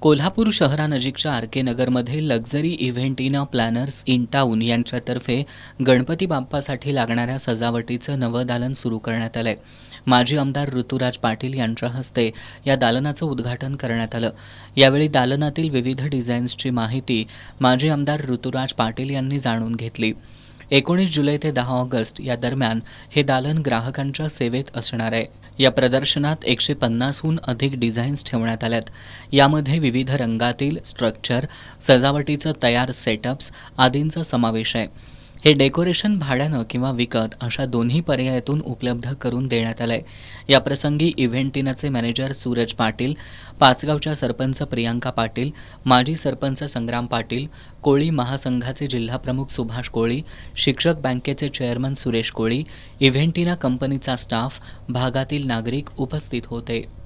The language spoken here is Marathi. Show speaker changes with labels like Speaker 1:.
Speaker 1: कोल्हापूर शहरानजीकच्या आर के नगरमध्ये लक्झरी इव्हेंटिना प्लॅनर्स इन टाउन यांच्यातर्फे गणपती बाप्पासाठी लागणाऱ्या सजावटीचं नवं दालन सुरू करण्यात आलंय. माजी आमदार ऋतुराज पाटील यांच्या हस्ते या दालनाचं उद्घाटन करण्यात आलं. यावेळी दालनातील विविध डिझाईन्सची माहिती माजी आमदार ऋतुराज पाटील यांनी जाणून घेतली. 19 जुलै ते 10 ऑगस्ट या दरम्यान हे दालन ग्राहकांच्या सेवेत असणार आहे. या प्रदर्शनात 150हून अधिक डिझाईन्स ठेवण्यात आल्यात. यामध्ये विविध रंगातील स्ट्रक्चर, सजावटीचं तयार सेटअप्स आदींचा समावेश आहे. हे डेकोरेशन भाड्यानं किंवा विकत अशा दोन्ही पर्यायातून उपलब्ध करून देण्यात आलंय. याप्रसंगी इव्हेंटिनाचे मॅनेजर सूरज पाटील, पाचगावच्या सरपंच प्रियांका पाटील, माजी सरपंच संग्राम पाटील, कोळी महासंघाचे जिल्हाप्रमुख सुभाष कोळी, शिक्षक बँकेचे चेअरमन सुरेश कोळी, इव्हेंटिना कंपनीचा स्टाफ, भागातील नागरिक उपस्थित होते.